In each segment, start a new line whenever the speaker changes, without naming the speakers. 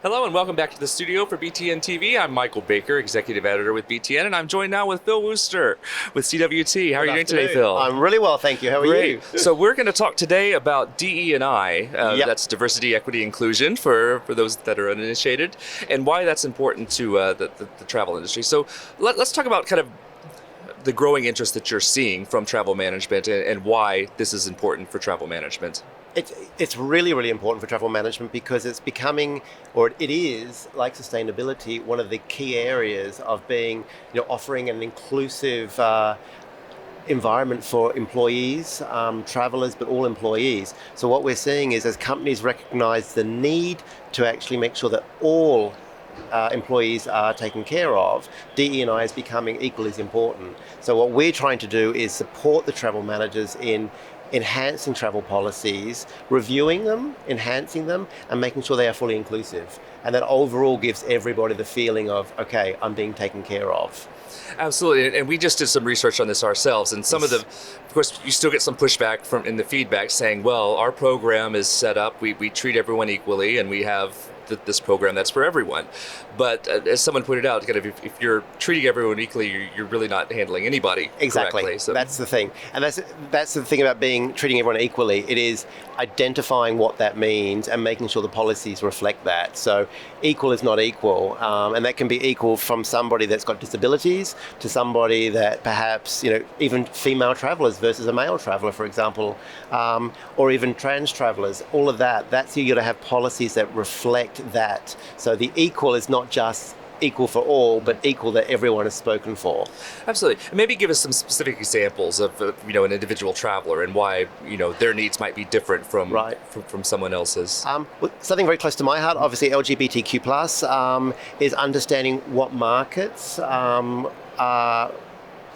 Hello and welcome back to the studio for BTN TV. I'm Michael Baker, Executive Editor with BTN, and I'm joined now with Phil Wooster with CWT. How are you doing today, Phil?
I'm really well, thank you. How are you?
So we're going to talk today about DE&I,
Yep.
that's diversity, equity, inclusion for those that are uninitiated, and why that's important to the travel industry. So let's talk about kind of the growing interest that you're seeing from travel management and why this is important for travel management.
It's really, really important for travel management because it's becoming, or it is, like sustainability, one of the key areas of being, offering an inclusive environment for employees, travelers, but all employees. So what we're seeing is as companies recognize the need to actually make sure that all employees are taken care of, DE&I is becoming equally as important. So what we're trying to do is support the travel managers in enhancing travel policies, reviewing them, enhancing them, and making sure they are fully inclusive. And that overall gives everybody the feeling of, okay, I'm being taken care of.
Absolutely, and we just did some research on this ourselves, and some of the, of course, you still get some pushback from in the feedback saying, well, our program is set up, we treat everyone equally, and we have this program that's for everyone. But as someone pointed out, kind of if you're treating everyone equally, you're really not handling anybody
Exactly.
correctly. So
that's the thing, and that's the thing about treating everyone equally. It is identifying what that means and making sure the policies reflect that. So equal is not equal, and that can be equal from somebody that's got disabilities to somebody that perhaps, even female travelers versus a male traveler, for example, or even trans travelers. All of that. That's you got to have policies that reflect that. So the equal is not just equal for all, but equal that everyone is spoken for.
Absolutely. And maybe give us some specific examples of an individual traveler and why their needs might be different from someone else's.
Well, something very close to my heart, obviously LGBTQ+, is understanding what markets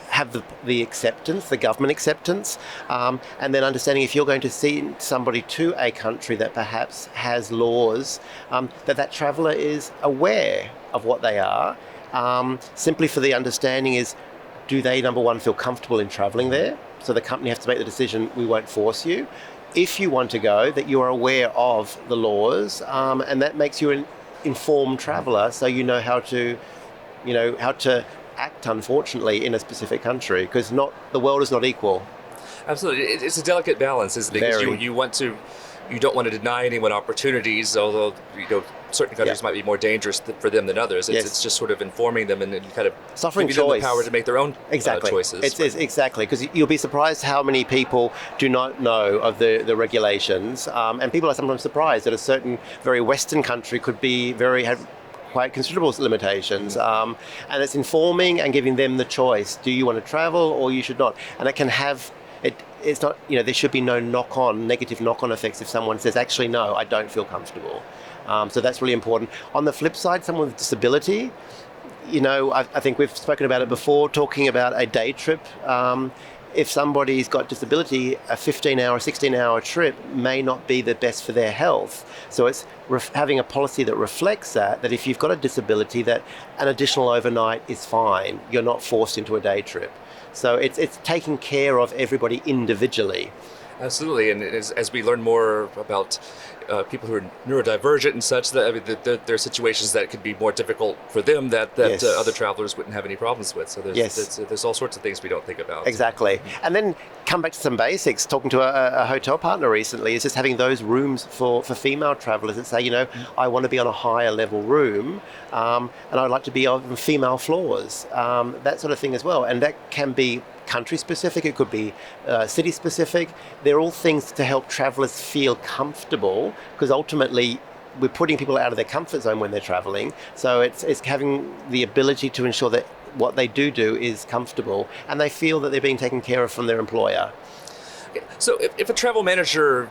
have the acceptance, the government acceptance, and then understanding if you're going to send somebody to a country that perhaps has laws, that traveller is aware of what they are, simply for the understanding is, do they, number one, feel comfortable in travelling there? So the company has to make the decision, we won't force you. If you want to go, that you are aware of the laws, and that makes you an informed traveller, so you know how to act, unfortunately, in a specific country, because the world is not equal.
Absolutely, it's a delicate balance, isn't it? Because you don't want to deny anyone opportunities, although certain countries might be more dangerous for them than others. It's just sort of informing them and kind of
offering
giving
choice.
them the power to make their own choices.
It's exactly, because you'll be surprised how many people do not know of the regulations, and people are sometimes surprised that a certain very Western country could be have quite considerable limitations, and it's informing and giving them the choice. Do you want to travel or you should not? And it can have it's not, there should be no negative knock-on effects if someone says, actually, no, I don't feel comfortable. So that's really important. On the flip side, someone with disability, I think we've spoken about it before, talking about a day trip. If somebody's got disability, a 15-hour, 16-hour trip may not be the best for their health. So it's having a policy that reflects that if you've got a disability, that an additional overnight is fine. You're not forced into a day trip. So it's taking care of everybody individually.
Absolutely, and as we learn more about people who are neurodivergent and such, there are situations that could be more difficult for them that other travelers wouldn't have any problems with. So there's all sorts of things we don't think about.
Exactly. And then come back to some basics. Talking to a hotel partner recently is just having those rooms for female travelers that say, I want to be on a higher level room, and I'd like to be on female floors, that sort of thing as well. And that can be country specific, it could be city specific. They're all things to help travelers feel comfortable, because ultimately we're putting people out of their comfort zone when they're traveling. So it's having the ability to ensure that what they do is comfortable and they feel that they're being taken care of from their employer.
Okay. So if a travel manager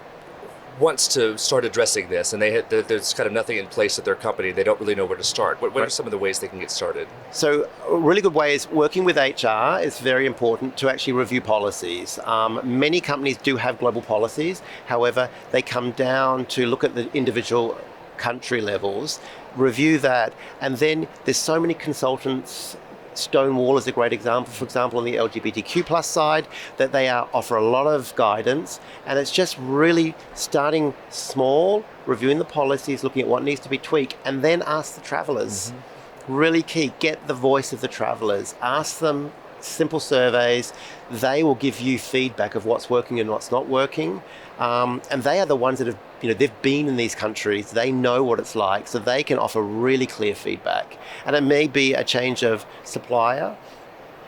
wants to start addressing this and there's kind of nothing in place at their company, they don't really know where to start, what are some of the ways they can get started?
So a really good way is working with HR is very important to actually review policies. Many companies do have global policies, however, they come down to look at the individual country levels, review that, and then there's so many consultants Stonewall is a great example, for example, on the LGBTQ plus side, that they offer a lot of guidance, and it's just really starting small, reviewing the policies, looking at what needs to be tweaked, and then ask the travellers. Really key, get the voice of the travellers, ask them simple surveys. They will give you feedback of what's working and what's not working, and they are the ones that have, they've been in these countries, they know what it's like, so they can offer really clear feedback. And it may be a change of supplier,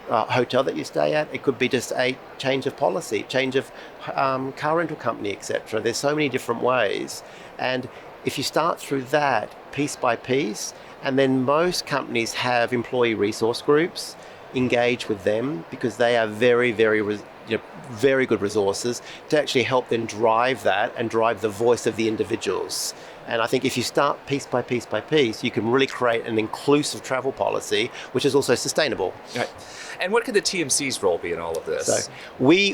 hotel that you stay at. It could be just a change of policy, change of car rental company, etc. There's so many different ways, and if you start through that piece by piece, and then most companies have employee resource groups, engage with them, because they are very, very very good resources to actually help them drive that and drive the voice of the individuals. And I think if you start piece by piece by piece, you can really create an inclusive travel policy, which is also sustainable.
Right. And what could the TMC's role be in all of this?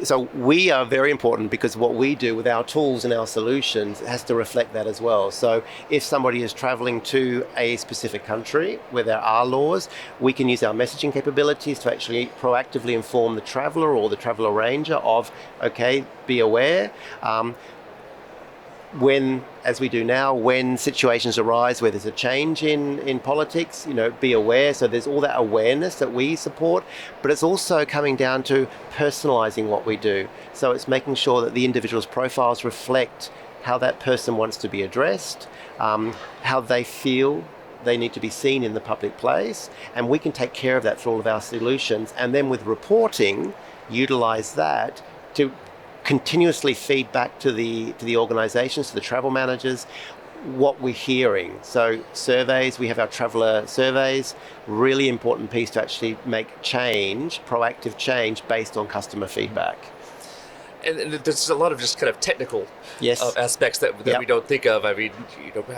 So we are very important, because what we do with our tools and our solutions has to reflect that as well. So if somebody is traveling to a specific country where there are laws, we can use our messaging capabilities to actually proactively inform the traveller or the travel arranger of, okay, be aware. When, as we do now, when situations arise where there's a change in politics, be aware. So there's all that awareness that we support, but it's also coming down to personalising what we do. So it's making sure that the individual's profiles reflect how that person wants to be addressed, how they feel they need to be seen in the public place, and we can take care of that through all of our solutions. And then with reporting, utilise that to continuously feed back to the organisations, to the travel managers, what we're hearing. So surveys, we have our traveller surveys, really important piece to actually make change, proactive change based on customer feedback.
And there's a lot of just kind of technical aspects that we don't think of. I mean,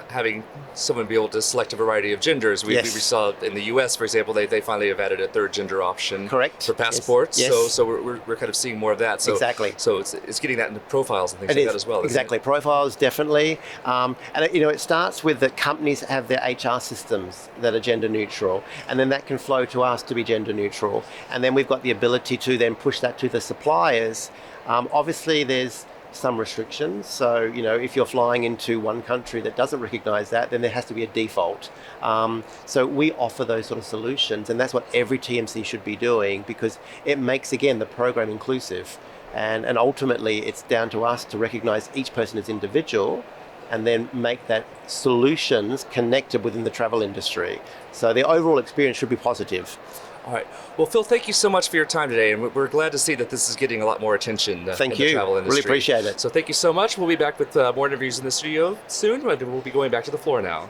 having someone be able to select a variety of genders. We saw in the U.S., for example, they finally have added a third gender option for passports.
Yes.
So we're kind of seeing more of that. So,
exactly.
So it's getting that into profiles and things like that as well.
Exactly. Profiles, definitely. And it starts with that companies have their HR systems that are gender neutral, and then that can flow to us to be gender neutral. And then we've got the ability to then push that to the suppliers. Obviously, there's some restrictions. So, if you're flying into one country that doesn't recognize that, then there has to be a default. So we offer those sort of solutions, and that's what every TMC should be doing, because it makes, again, the program inclusive. And ultimately, it's down to us to recognize each person as individual and then make that solutions connected within the travel industry. So the overall experience should be positive.
All right. Well, Phil, thank you so much for your time today, and we're glad to see that this is getting a lot more attention in the travel industry.
Really appreciate it.
So thank you so much. We'll be back with more interviews in the studio soon, but we'll be going back to the floor now.